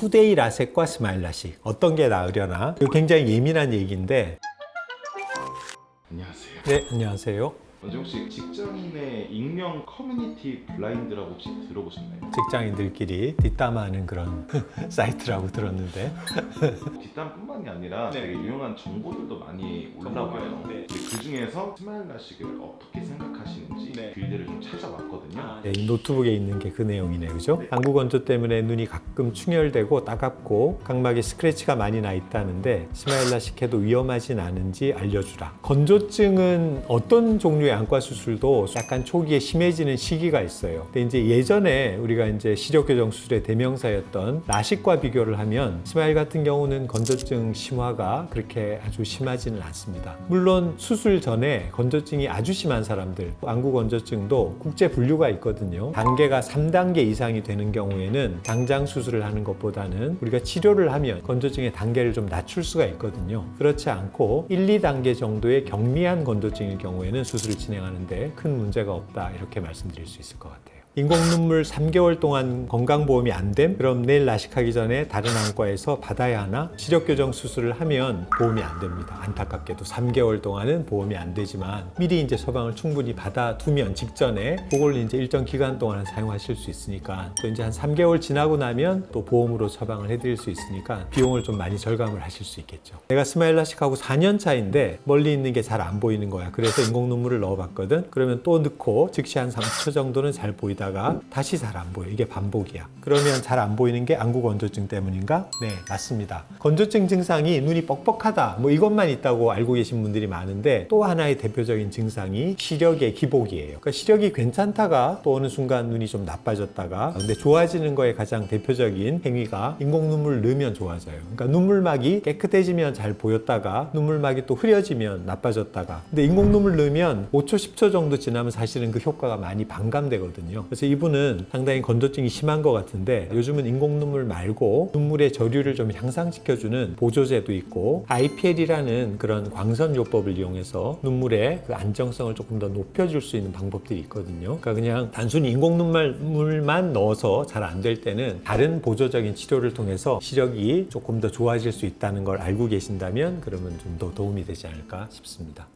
투데이 라섹과 스마일 라식 어떤 게 나으려나? 이거 굉장히 예민한 얘기인데. 안녕하세요. 네, 안녕하세요. 먼저 혹시 직장인의 익명 커뮤니티 블라인드라고 혹시 들어보셨나요? 직장인들끼리 뒷담화하는 그런 사이트라고 들었는데. 뒷담뿐만이 아니라 네. 되게 유용한 정보들도 많이 올라와요. 네. 그 중에서 스마일 라식을 어떻게 생각하시는지 네. 길드를 좀 찾아봤거든요. 네, 이 노트북에 있는 게 그 내용이네요, 그죠? 안구 건조 때문에 눈이 가끔 충혈되고 따갑고 각막에 스크래치가 많이 나 있다는데 스마일 라식 해도 위험하진 않은지 알려주라. 건조증은 어떤 종류의 안과 수술도 약간 초기에 심해지는 시기가 있어요. 근데 이제 예전에 우리가 이제 시력 교정 수술의 대명사였던 라식과 비교를 하면 스마일 같은 경우는 건조증 심화가 그렇게 아주 심하지는 않습니다. 물론 수술 전에 건조증이 아주 심한 사람들, 안구 건조증도 국제 분류가 있거든요. 단계가 3단계 이상이 되는 경우에는 당장 수술을 하는 것보다는 우리가 치료를 하면 건조증의 단계를 좀 낮출 수가 있거든요. 그렇지 않고 1, 2단계 정도의 경미한 건조증일 경우에는 수술을 진행하는데 큰 문제가 없다, 이렇게 말씀드릴 수 있을 것 같아요. 인공눈물 3개월 동안 건강보험이 안 됨? 그럼 내일 라식하기 전에 다른 안과에서 받아야 하나? 시력교정 수술을 하면 보험이 안 됩니다. 안타깝게도 3개월 동안은 보험이 안 되지만 미리 이제 처방을 충분히 받아두면 직전에 그걸 이제 일정 기간 동안 사용하실 수 있으니까, 또 이제 한 3개월 지나고 나면 또 보험으로 처방을 해드릴 수 있으니까 비용을 좀 많이 절감을 하실 수 있겠죠. 내가 스마일 라식하고 4년 차인데 멀리 있는 게 잘 안 보이는 거야. 그래서 인공눈물을 넣어봤거든. 그러면 또 넣고 즉시 한 3초 정도는 잘 보이다 다시 잘 안 보여. 이게 반복이야. 그러면 잘 안 보이는 게 안구 건조증 때문인가? 네, 맞습니다. 건조증 증상이 눈이 뻑뻑하다, 뭐 이것만 있다고 알고 계신 분들이 많은데, 또 하나의 대표적인 증상이 시력의 기복이에요. 그러니까 시력이 괜찮다가 또 어느 순간 눈이 좀 나빠졌다가, 근데 좋아지는 거에 가장 대표적인 행위가 인공눈물 넣으면 좋아져요. 그러니까 눈물막이 깨끗해지면 잘 보였다가 눈물막이 또 흐려지면 나빠졌다가. 근데 인공눈물 넣으면 5초, 10초 정도 지나면 사실은 그 효과가 많이 반감되거든요. 그래서 이분은 상당히 건조증이 심한 것 같은데, 요즘은 인공눈물 말고 눈물의 저류를 좀 향상시켜주는 보조제도 있고, IPL이라는 그런 광선요법을 이용해서 눈물의 그 안정성을 조금 더 높여줄 수 있는 방법들이 있거든요. 그러니까 그냥 단순히 인공눈물만 넣어서 잘 안 될 때는 다른 보조적인 치료를 통해서 시력이 조금 더 좋아질 수 있다는 걸 알고 계신다면 그러면 좀 더 도움이 되지 않을까 싶습니다.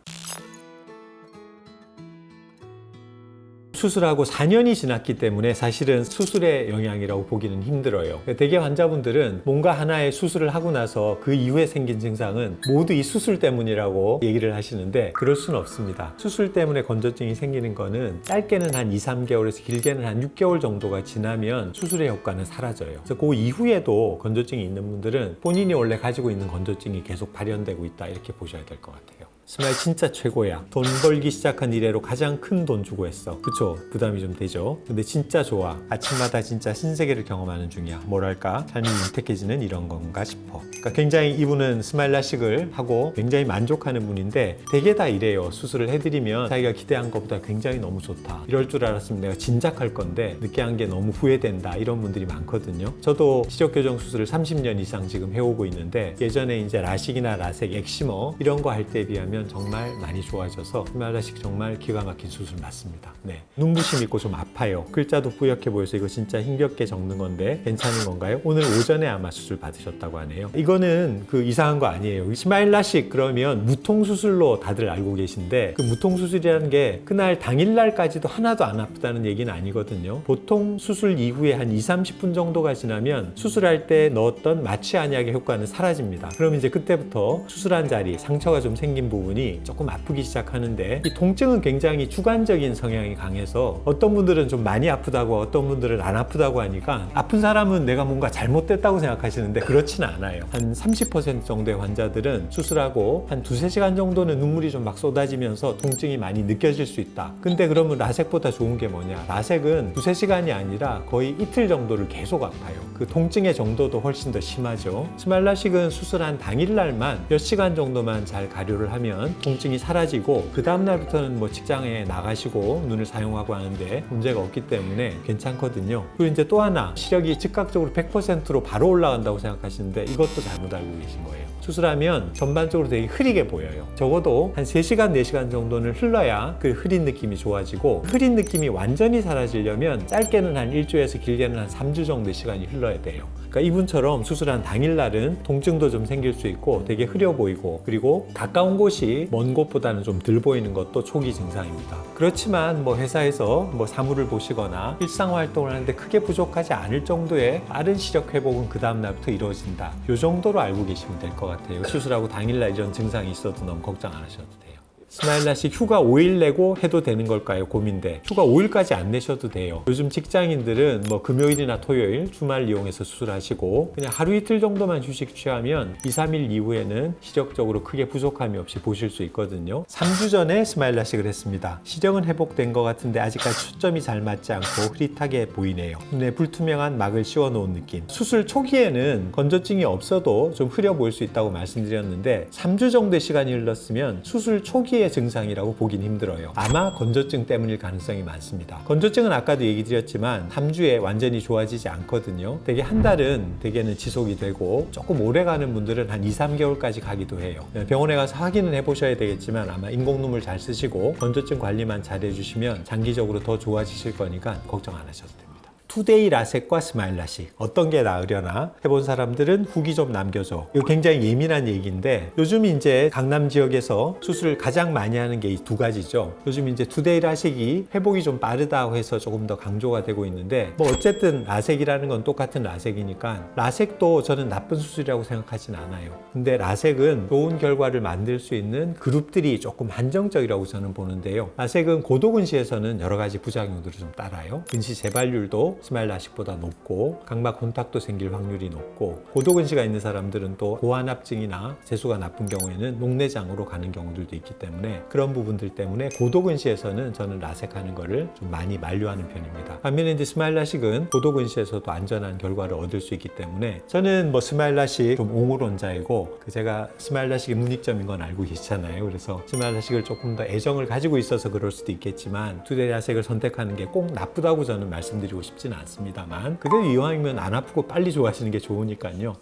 수술하고 4년이 지났기 때문에 사실은 수술의 영향이라고 보기는 힘들어요. 대개 환자분들은 뭔가 하나의 수술을 하고 나서 그 이후에 생긴 증상은 모두 이 수술 때문이라고 얘기를 하시는데, 그럴 수는 없습니다. 수술 때문에 건조증이 생기는 거는 짧게는 한 2, 3개월에서 길게는 한 6개월 정도가 지나면 수술의 효과는 사라져요. 그래서 그 이후에도 건조증이 있는 분들은 본인이 원래 가지고 있는 건조증이 계속 발현되고 있다, 이렇게 보셔야 될 것 같아요. 스마일 진짜 최고야. 돈 벌기 시작한 이래로 가장 큰 돈 주고 했어. 그쵸? 부담이 좀 되죠? 근데 진짜 좋아. 아침마다 진짜 신세계를 경험하는 중이야. 뭐랄까? 삶이 윤택해지는 이런 건가 싶어. 그러니까 굉장히 이분은 스마일 라식을 하고 굉장히 만족하는 분인데, 되게 다 이래요. 수술을 해드리면 자기가 기대한 것보다 굉장히 너무 좋다. 이럴 줄 알았으면 내가 진작 할 건데 늦게 한 게 너무 후회된다. 이런 분들이 많거든요. 저도 시력교정 수술을 30년 이상 지금 해오고 있는데, 예전에 이제 라식이나 라섹, 엑시머 이런 거 할 때에 비하면 정말 많이 좋아져서 스마일 라식 정말 기가 막힌 수술 맞습니다. 네. 눈부심 있고 좀 아파요. 글자도 뿌옇게 보여서 이거 진짜 힘겹게 적는 건데 괜찮은 건가요? 오늘 오전에 아마 수술 받으셨다고 하네요. 이거는 그 이상한 거 아니에요. 스마일 라식 그러면 무통 수술로 다들 알고 계신데, 그 무통 수술이라는 게 그날 당일날까지도 하나도 안 아프다는 얘기는 아니거든요. 보통 수술 이후에 한 2, 30분 정도가 지나면 수술할 때 넣었던 마취 안약의 효과는 사라집니다. 그럼 이제 그때부터 수술한 자리, 상처가 좀 생긴 부분이 조금 아프기 시작하는데, 이 통증은 굉장히 주관적인 성향이 강해서 어떤 분들은 좀 많이 아프다고 어떤 분들은 안 아프다고 하니까, 아픈 사람은 내가 뭔가 잘못됐다고 생각하시는데 그렇지는 않아요. 한 30% 정도의 환자들은 수술하고 한 2, 3시간 정도는 눈물이 좀 막 쏟아지면서 통증이 많이 느껴질 수 있다. 근데 그러면 라섹보다 좋은 게 뭐냐? 라섹은 2, 3시간이 아니라 거의 이틀 정도를 계속 아파요. 그 통증의 정도도 훨씬 더 심하죠. 스마일 라식은 수술한 당일날만 몇 시간 정도만 잘 가료를 하면 통증이 사라지고, 그 다음날부터는 뭐 직장에 나가시고 눈을 사용하고 하는데 문제가 없기 때문에 괜찮거든요. 그리고 이제 또 하나, 시력이 즉각적으로 100%로 바로 올라간다고 생각하시는데 이것도 잘못 알고 계신 거예요. 수술하면 전반적으로 되게 흐리게 보여요. 적어도 한 3시간, 4시간 정도는 흘러야 그 흐린 느낌이 좋아지고, 흐린 느낌이 완전히 사라지려면 짧게는 한 1주에서 길게는 한 3주 정도의 시간이 흘러야 돼요. 그러니까 그러니까 이분처럼 수술한 당일날은 통증도 좀 생길 수 있고 되게 흐려 보이고, 그리고 가까운 곳이 먼 곳보다는 좀 덜 보이는 것도 초기 증상입니다. 그렇지만 뭐 회사에서 뭐 사무를 보시거나 일상활동을 하는데 크게 부족하지 않을 정도의 빠른 시력 회복은 그 다음날부터 이루어진다. 이 정도로 알고 계시면 될 것 같아요. 수술하고 당일날 이런 증상이 있어도 너무 걱정 안 하셔도 돼요. 스마일라식 휴가 5일 내고 해도 되는 걸까요? 고민돼. 휴가 5일까지 안 내셔도 돼요. 요즘 직장인들은 뭐 금요일이나 토요일, 주말 이용해서 수술하시고 그냥 하루 이틀 정도만 휴식 취하면 2, 3일 이후에는 시력적으로 크게 부족함이 없이 보실 수 있거든요. 3주 전에 스마일라식을 했습니다. 시력은 회복된 것 같은데 아직까지 초점이 잘 맞지 않고 흐릿하게 보이네요. 눈에 불투명한 막을 씌워놓은 느낌. 수술 초기에는 건조증이 없어도 좀 흐려 보일 수 있다고 말씀드렸는데 3주 정도의 시간이 흘렀으면 수술 초기에 증상이라고 보긴 힘들어요. 아마 건조증 때문일 가능성이 많습니다. 건조증은 아까도 얘기 드렸지만 3주에 완전히 좋아지지 않거든요. 대개 한 달은 대개는 지속이 되고 조금 오래 가는 분들은 한 2, 3개월까지 가기도 해요. 병원에 가서 확인은 해보셔야 되겠지만 아마 인공눈물 잘 쓰시고 건조증 관리만 잘 해주시면 장기적으로 더 좋아지실 거니까 걱정 안 하셔도 됩니다. 투데이 라섹과 스마일라식 어떤 게 나으려나 해본 사람들은 후기 좀 남겨줘. 이거 굉장히 예민한 얘기인데 요즘 이제 강남 지역에서 수술을 가장 많이 하는 게 이 두 가지죠. 요즘 이제 투데이 라섹이 회복이 좀 빠르다고 해서 조금 더 강조가 되고 있는데 뭐 어쨌든 라섹이라는 건 똑같은 라섹이니까 라섹도 저는 나쁜 수술이라고 생각하진 않아요. 근데 라섹은 좋은 결과를 만들 수 있는 그룹들이 조금 한정적이라고 저는 보는데요. 라섹은 고도근시에서는 여러 가지 부작용들을 좀 따라요. 근시 재발률도 스마일라식보다 높고 각막 혼탁도 생길 확률이 높고, 고도근시가 있는 사람들은 또 고환압증이나 재수가 나쁜 경우에는 녹내장으로 가는 경우들도 있기 때문에 그런 부분들 때문에 고도근시에서는 저는 라섹하는 거를 좀 많이 만류하는 편입니다. 반면에 이제 스마일라식은 고도근시에서도 안전한 결과를 얻을 수 있기 때문에 저는 뭐 스마일라식 좀 옹호론자이고, 제가 스마일라식의 문익점인 건 알고 계시잖아요. 그래서 스마일라식을 조금 더 애정을 가지고 있어서 그럴 수도 있겠지만 투데이 라섹을 선택하는 게 꼭 나쁘다고 저는 말씀드리고 싶지 않습니다만, 그래도 이왕이면 안 아프고 빨리 좋아지는 게 좋으니까요.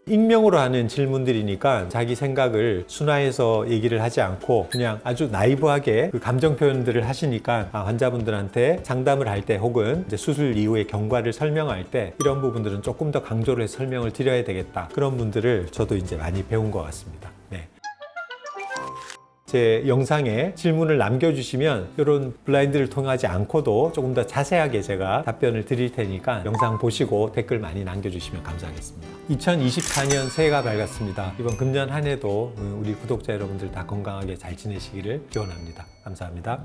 익명으로 하는 질문들이니까 자기 생각을 순화해서 얘기를 하지 않고 그냥 아주 나이브하게 그 감정 표현들을 하시니까 환자분들한테 상담을 할 때 혹은 이제 수술 이후의 경과를 설명할 때 이런 부분들은 조금 더 강조를 해서 설명을 드려야 되겠다. 그런 분들을 저도 이제 많이 배운 것 같습니다. 네. 제 영상에 질문을 남겨주시면 이런 블라인드를 통하지 않고도 조금 더 자세하게 제가 답변을 드릴 테니까 영상 보시고 댓글 많이 남겨주시면 감사하겠습니다. 2024년 새해가 밝았습니다. 이번 금년 한 해도 우리 구독자 여러분들 다 건강하게 잘 지내시기를 기원합니다. 감사합니다.